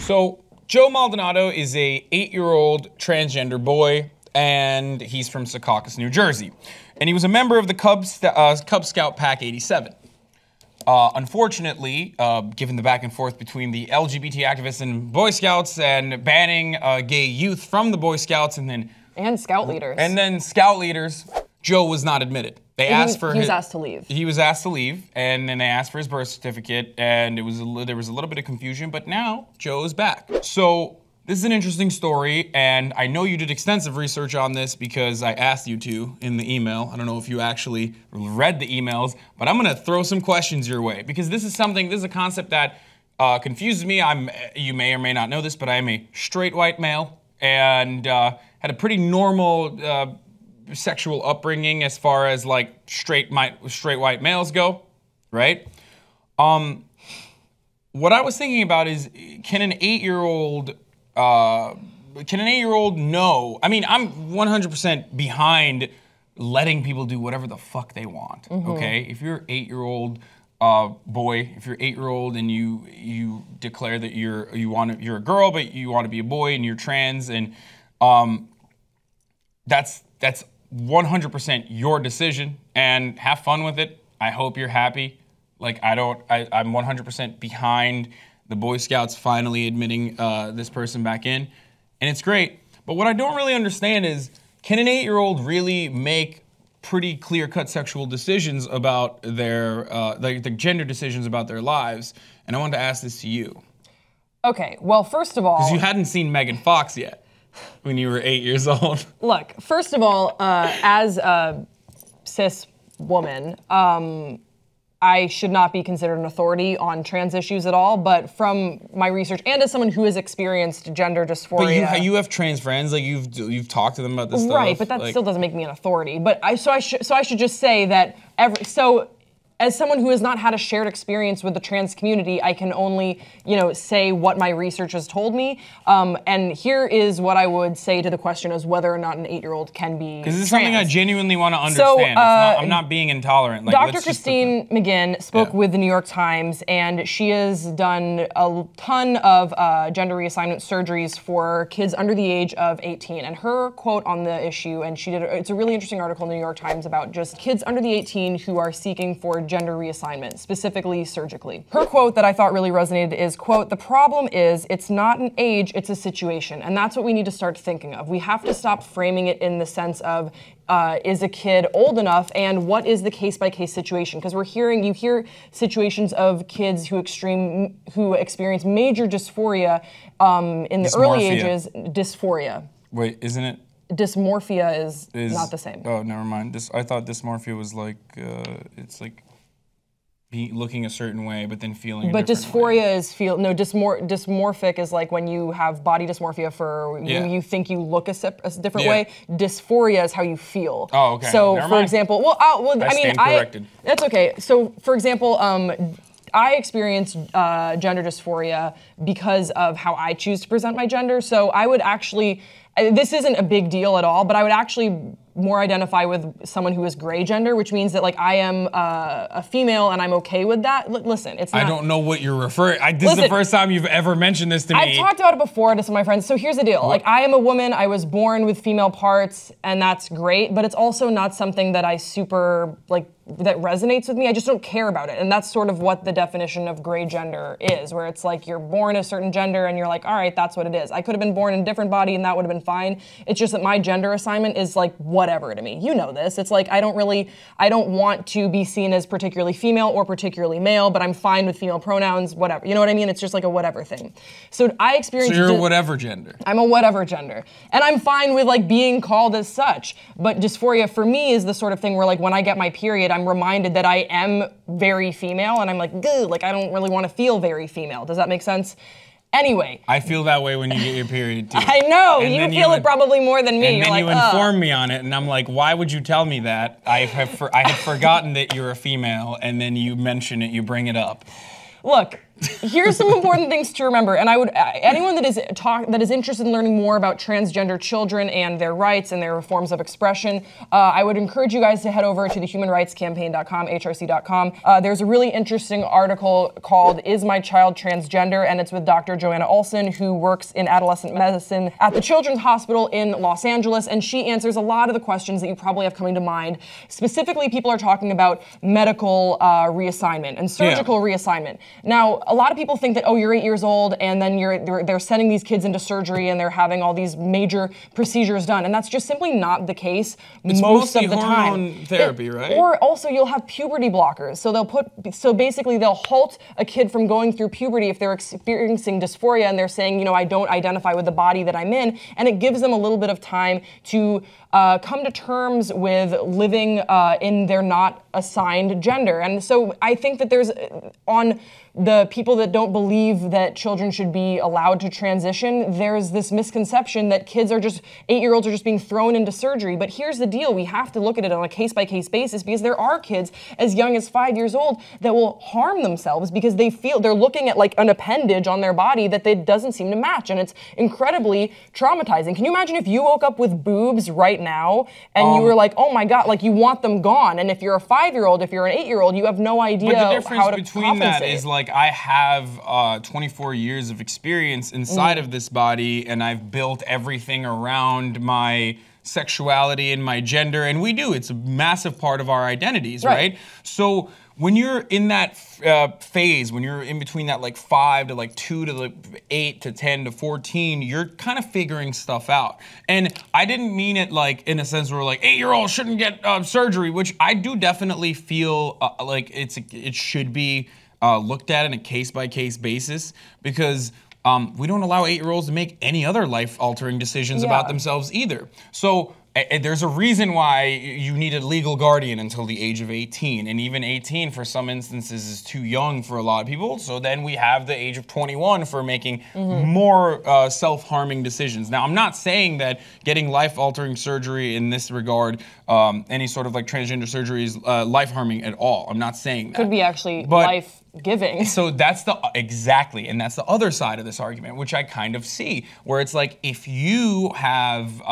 So Joe Maldonado is a 8-year-old transgender boy, and he's from Secaucus, New Jersey. And he was a member of the Cub Scout Pack 87. Unfortunately, given the back and forth between the LGBT activists and Boy Scouts and banning gay youth from the Boy Scouts and Scout leaders. And then Scout leaders, Joe was not admitted. He was asked to leave. He was asked to leave, and then they asked for his birth certificate, and there was a little bit of confusion, but now Joe is back. So this is an interesting story, and I know you did extensive research on this because I asked you to in the email. I don't know if you actually read the emails, but I'm gonna throw some questions your way because this is a concept that confuses me. You may or may not know this, but I am a straight white male and had a pretty normal sexual upbringing as far as like straight white males go, right? What I was thinking about is, can an 8-year-old know? I mean, I'm 100% behind letting people do whatever the fuck they want. Okay, if you're an 8-year-old boy, if you're 8-year-old and you declare that you're a girl but you want to be a boy and you're trans, and that's 100% your decision, and have fun with it. I hope you're happy. Like I'm 100% behind the Boy Scouts finally admitting this person back in, and it's great. But what I don't really understand is, can an 8-year-old really make pretty clear-cut sexual decisions about their the gender decisions about their lives? And I wanted to ask this to you. Okay, well, first of all, because you hadn't seen Megan Fox yet when you were 8 years old. Look, first of all, as a cis woman, I should not be considered an authority on trans issues at all, but from my research and as someone who has experienced gender dysphoria. But you have trans friends, like you've talked to them about this stuff. Right, but that still doesn't make me an authority. But I should just say that as someone who has not had a shared experience with the trans community, I can only, say what my research has told me. And here is what I would say to the question as whether or not an 8-year-old can be because this is trans. something I genuinely want to understand. So, I'm not being intolerant. Like, Dr. Kristie McGinn spoke with the New York Times, and she has done a ton of gender reassignment surgeries for kids under the age of 18. And her quote on the issue, and it's a really interesting article in the New York Times about just kids under the 18 who are seeking for gender reassignment, specifically surgically. Her quote that I thought really resonated is, quote, "The problem is it's not an age, it's a situation." And that's what we need to start thinking of. We have to stop framing it in the sense of, is a kid old enough, and what is the case-by-case situation? Because you hear situations of kids who experience major dysphoria in the early ages. Dysphoria. Wait, isn't it? Dysmorphia is not the same. Oh, never mind. I thought dysmorphia was like, it's like looking a certain way, but then feeling. But dysphoria is dysmorphic is like when you have body dysmorphia when you think you look a different way. Dysphoria is how you feel. Oh, okay. So, for example, that's okay. So, for example, I experienced gender dysphoria because of how I choose to present my gender. So I would actually, this isn't a big deal at all, but I would actually more identify with someone who is gray gender, which means that like I am a female and I'm okay with that. Listen, it's not— I don't know what you're referring. This is the first time you've ever mentioned this to me. I've talked about it before to some of my friends. So here's the deal. Like, I am a woman, I was born with female parts, and that's great, but it's also not something that I that resonates with me. I just don't care about it. And that's sort of what the definition of gray gender is, where it's like you're born a certain gender and you're like, all right, that's what it is. I could have been born in a different body and that would have been fine. It's just that my gender assignment is like whatever to me. You know this. It's like I don't want to be seen as particularly female or particularly male, but I'm fine with female pronouns, whatever. You know what I mean? It's just like a whatever thing. So I experienced— So you're a whatever gender. I'm a whatever gender. And I'm fine with like being called as such. But dysphoria for me is the sort of thing where like when I get my period, I'm reminded that I am very female and I'm like, gah, like I don't really want to feel very female. Does that make sense? Anyway. I feel that way when you get your period too. I know, you feel it probably more than me. And then you inform me on it and I'm like, why would you tell me that? I had forgotten that you're a female, and then you mention it, you bring it up. Look, here's some important things to remember, and I would anyone that is interested in learning more about transgender children and their rights and their forms of expression, I would encourage you guys to head over to the humanrightscampaign.com, hrc.com. There's a really interesting article called "Is My Child Transgender?" and it's with Dr. Joanna Olson, who works in adolescent medicine at the Children's Hospital in Los Angeles, and she answers a lot of the questions that you probably have coming to mind. Specifically, people are talking about medical reassignment and surgical reassignment. Now, a lot of people think that, oh, you're 8 years old and then they're sending these kids into surgery and they're having all these major procedures done, and that's just simply not the case most of the time. Hormone therapy, right? Or also you'll have puberty blockers. So basically they'll halt a kid from going through puberty if they're experiencing dysphoria and they're saying, I don't identify with the body that I'm in, and it gives them a little bit of time to come to terms with living in their not assigned gender. And so I think that there's, on the people that don't believe that children should be allowed to transition, there's this misconception that 8-year-olds are just being thrown into surgery. But here's the deal, we have to look at it on a case-by-case basis, because there are kids as young as 5 years old that will harm themselves because they're looking at like an appendage on their body that doesn't seem to match, and it's incredibly traumatizing. Can you imagine if you woke up with boobs right now and you were like, oh my God, like you want them gone, and if you're a 5-year-old, if you're an 8-year-old, you have no idea how to compensate. But the difference between that is like I have 24 years of experience inside of this body, and I've built everything around my sexuality and my gender, and it's a massive part of our identities, right? So when you're in that phase, when you're in between that like 5 to like 2 to like 8 to 10 to 14, you're kind of figuring stuff out. And I didn't mean it like in a sense where like 8-year-olds shouldn't get surgery, which I do definitely feel like it should be looked at in a case-by-case basis, because we don't allow 8-year-olds to make any other life-altering decisions about themselves either. So there's a reason why you need a legal guardian until the age of 18, and even 18 for some instances is too young for a lot of people. So then we have the age of 21 for making more self-harming decisions. Now, I'm not saying that getting life-altering surgery in this regard, any sort of like transgender surgery is life-harming at all. I'm not saying that. Could be actually life-giving. So that's exactly, and that's the other side of this argument, which I kind of see, where it's like if you have,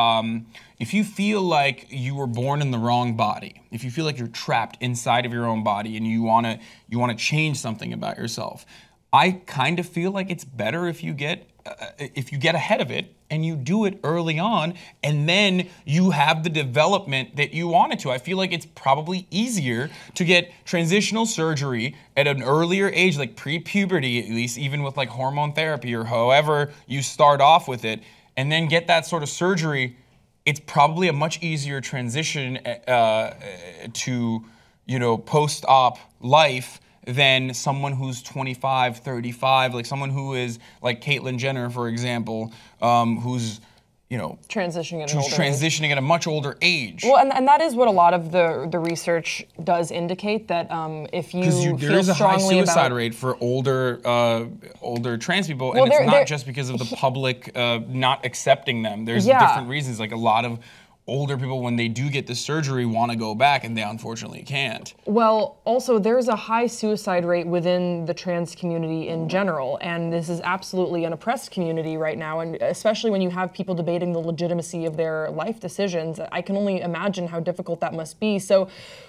if you feel like you were born in the wrong body, if you feel like you're trapped inside of your own body and you wanna change something about yourself, I kind of feel like it's better if you get ahead of it and you do it early on, and then you have the development that you wanted to. I feel like it's probably easier to get transitional surgery at an earlier age, like pre-puberty at least, even with like hormone therapy or however you start off with it, and then get that sort of surgery. It's probably a much easier transition to, post-op life than someone who's 25, 35, like someone who is like Caitlyn Jenner, for example, who's, transitioning at a much older age. Well, and that is what a lot of the research does indicate, that if you feel strongly about... there is a high suicide rate for older trans people, and it's not just because of the public not accepting them. There's different reasons. Like a lot of older people, when they do get the surgery, want to go back, and they unfortunately can't. Well, also, there's a high suicide rate within the trans community in general, and this is absolutely an oppressed community right now, and especially when you have people debating the legitimacy of their life decisions, I can only imagine how difficult that must be. So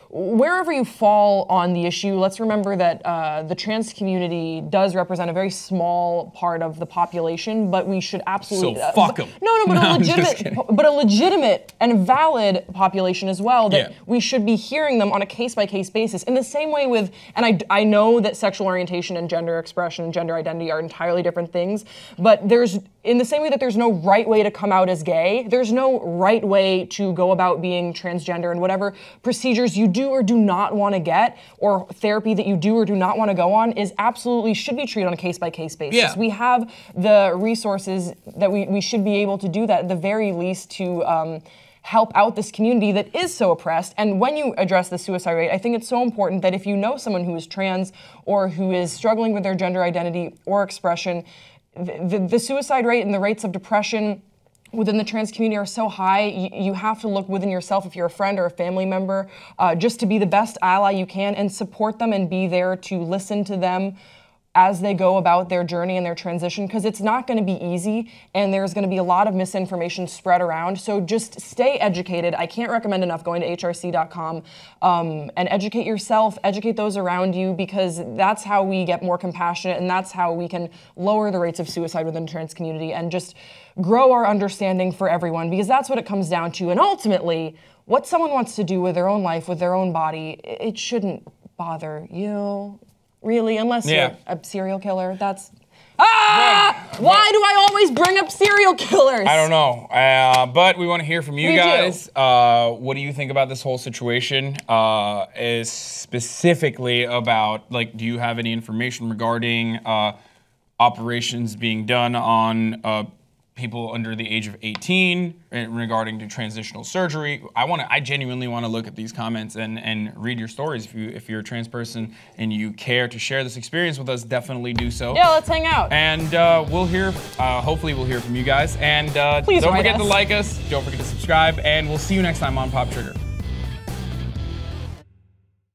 wherever you fall on the issue, let's remember that the trans community does represent a very small part of the population, but we should absolutely... So fuck them. But a legitimate and valid population as well, that we should be hearing them on a case-by-case basis. In the same way with, and I know that sexual orientation and gender expression and gender identity are entirely different things, but in the same way that there's no right way to come out as gay, there's no right way to go about being transgender, and whatever procedures you do or do not want to get, or therapy that you do or do not want to go on, should be treated on a case-by-case basis. Yeah. We have the resources that we should be able to do that, at the very least, to help out this community that is so oppressed. And when you address the suicide rate, I think it's so important that if you know someone who is trans or who is struggling with their gender identity or expression, the suicide rate and the rates of depression within the trans community are so high, you have to look within yourself, if you're a friend or a family member, just to be the best ally you can and support them and be there to listen to them as they go about their journey and their transition, because it's not going to be easy and there's going to be a lot of misinformation spread around. So just stay educated. I can't recommend enough going to hrc.com and educate yourself, educate those around you, because that's how we get more compassionate and that's how we can lower the rates of suicide within the trans community and just grow our understanding for everyone, because that's what it comes down to. And ultimately, what someone wants to do with their own life, with their own body, it shouldn't bother you. Really, unless you're a serial killer. That's why do I always bring up serial killers? I don't know, but we want to hear from you guys. What do you think about this whole situation? Is specifically about, like, do you have any information regarding operations being done on people under the age of 18 regarding to transitional surgery? I genuinely want to look at these comments and read your stories. If you're a trans person and you care to share this experience with us, definitely do so. Yeah, let's hang out. And we'll hear, hopefully we'll hear from you guys. And please don't forget to like us, don't forget to subscribe, and we'll see you next time on Pop Trigger.